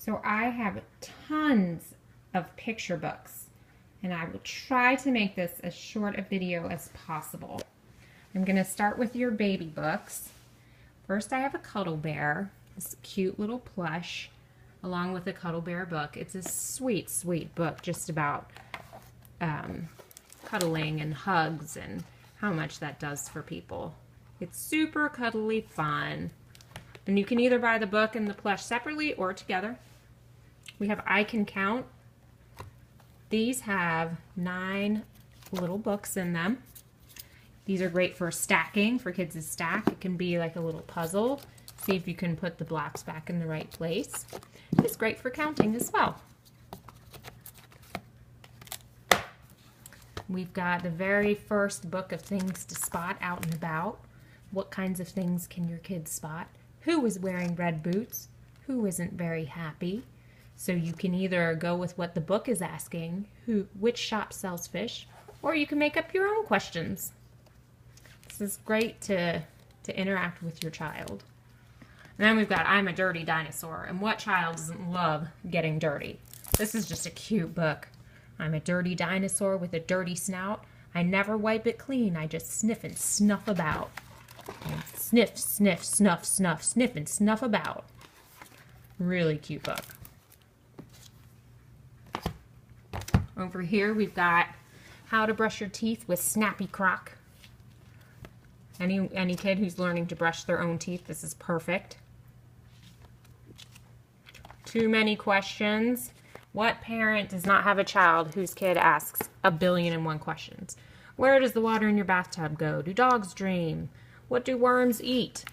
So I have tons of picture books, and I will try to make this as short a video as possible. I'm going to start with your baby books. First I have a Cuddle Bear, this cute little plush, along with a Cuddle Bear book. It's a sweet, sweet book just about cuddling and hugs and how much that does for people. It's super cuddly fun. And you can either buy the book and the plush separately or together. We have I Can Count. These have 9 little books in them. These are great for stacking, for kids to stack. It can be like a little puzzle. See if you can put the blocks back in the right place. It's great for counting as well. We've got the very first book of things to spot out and about. What kinds of things can your kids spot? Who is wearing red boots? Who isn't very happy? So you can either go with what the book is asking, which shop sells fish, or you can make up your own questions. This is great to interact with your child. And then we've got I'm a Dirty Dinosaur, and what child doesn't love getting dirty? This is just a cute book. I'm a dirty dinosaur with a dirty snout. I never wipe it clean, I just sniff and snuff about. And sniff, sniff, snuff, snuff, sniff and snuff about. Really cute book. Over here we've got How to Brush Your Teeth with Snappy Croc. Any kid who's learning to brush their own teeth, this is perfect. Too Many Questions. What parent does not have a child whose kid asks 1,000,000,001 questions? Where does the water in your bathtub go? Do dogs dream? What do worms eat?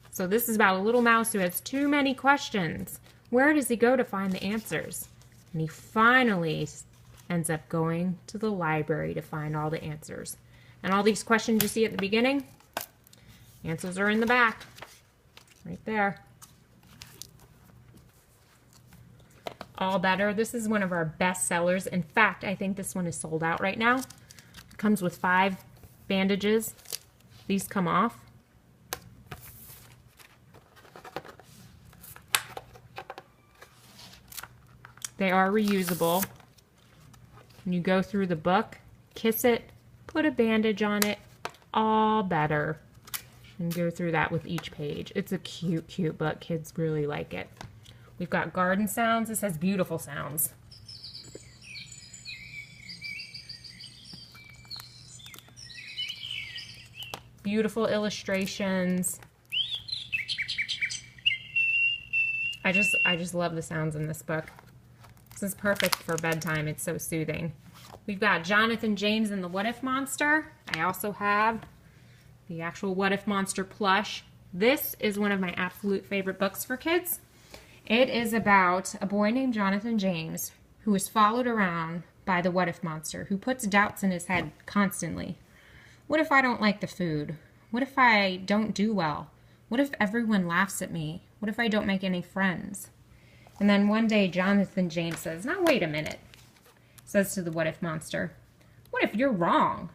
So this is about a little mouse who has too many questions. Where does he go to find the answers? And he finally ends up going to the library to find all the answers. And all these questions you see at the beginning, answers are in the back, right there. All Better. This is one of our best sellers. In fact, I think this one is sold out right now. It comes with 5 bandages. These come off. They are reusable. And you go through the book, kiss it, put a bandage on it, All Better, and go through that with each page. It's a cute, cute book. Kids really like it. We've got Garden Sounds. This has beautiful sounds. Beautiful illustrations. I just love the sounds in this book. This is perfect for bedtime. It's so soothing. We've got Jonathan James and the What If Monster. I also have the actual What If Monster plush. This is one of my absolute favorite books for kids. It is about a boy named Jonathan James who is followed around by the What If Monster, who puts doubts in his head constantly. What if I don't like the food? What if I don't do well? What if everyone laughs at me? What if I don't make any friends? And then one day Jonathan James says, now wait a minute, says to the What If Monster, what if you're wrong?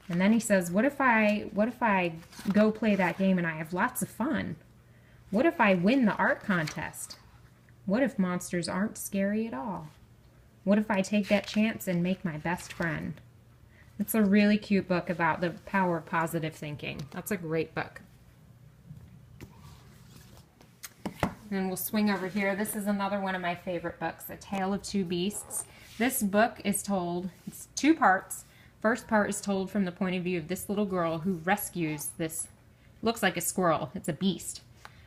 And then he says, what if I go play that game and I have lots of fun? What if I win the art contest? What if monsters aren't scary at all? What if I take that chance and make my best friend? It's a really cute book about the power of positive thinking. That's a great book. And we'll swing over here. This is another one of my favorite books, A Tale of Two Beasts. This book is told, it's 2 parts. First part is told from the point of view of this little girl who rescues this, looks like a squirrel, it's a beast.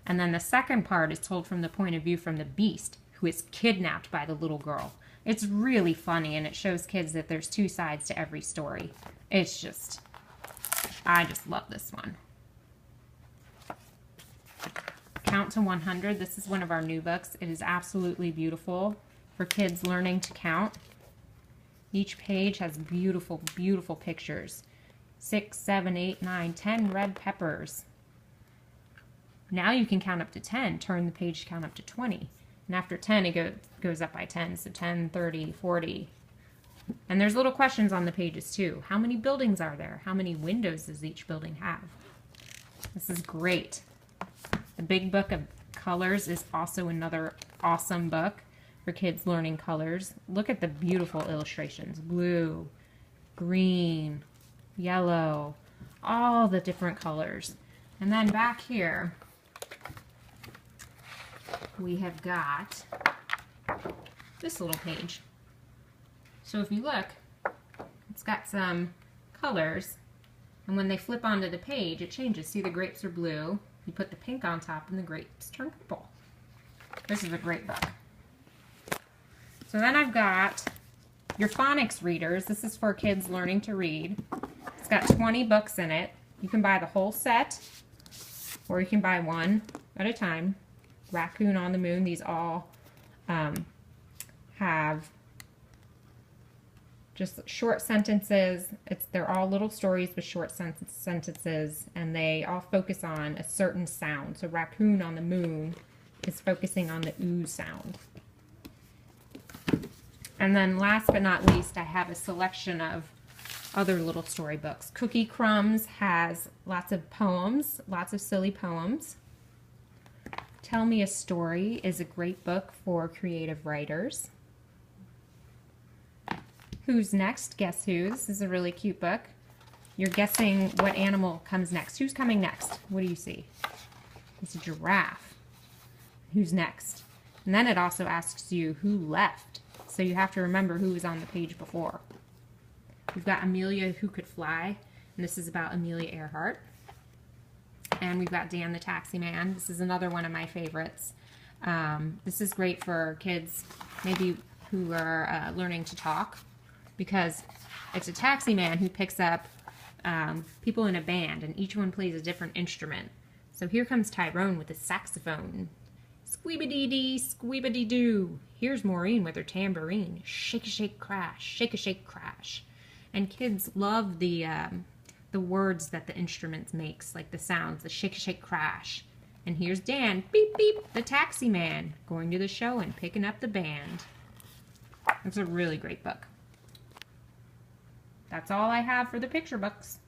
And then the second part is told from the point of view from the beast, who is kidnapped by the little girl. It's really funny, and it shows kids that there's 2 sides to every story. It's just, I just love this one. Count to 100. This is one of our new books. It is absolutely beautiful for kids learning to count. Each page has beautiful, beautiful pictures. 6, 7, 8, 9, 10 red peppers. Now you can count up to 10. Turn the page to count up to 20. And after 10, it goes up by 10. So 10, 30, 40. And there's little questions on the pages too. How many buildings are there? How many windows does each building have? This is great. A big book of Colors is also another awesome book for kids learning colors. Look at the beautiful illustrations. Blue, green, yellow, all the different colors. And then back here, we have got this little page. So if you look, it's got some colors, and when they flip onto the page, it changes. See, the grapes are blue. You put the pink on top, and the grapes turn purple. This is a great book. So then I've got your phonics readers. This is for kids learning to read. It's got 20 books in it. You can buy the whole set, or you can buy one at a time. Raccoon on the Moon. These all have just short sentences. They're all little stories with short sentences, and they all focus on a certain sound. So Raccoon on the Moon is focusing on the oo sound. And then last but not least, I have a selection of other little storybooks. Cookie Crumbs has lots of poems, lots of silly poems. Tell Me a Story is a great book for creative writers. Who's Next? Guess Who? This is a really cute book. You're guessing what animal comes next. Who's coming next? What do you see? It's a giraffe. Who's next? And then it also asks you who left. So you have to remember who was on the page before. We've got Amelia Who Could Fly, and this is about Amelia Earhart. And we've got Dan the Taxi Man. This is another one of my favorites. This is great for kids maybe who are learning to talk, because it's a taxi man who picks up people in a band, and each one plays a different instrument. So here comes Tyrone with a saxophone. Squeebity-dee, squeebity-doo. Here's Maureen with her tambourine. Shake-a-shake crash, shake-a-shake crash. And kids love the words that the instruments makes, like the sounds, the shake-a-shake crash. And here's Dan, beep beep, the taxi man, going to the show and picking up the band. It's a really great book. That's all I have for the picture books.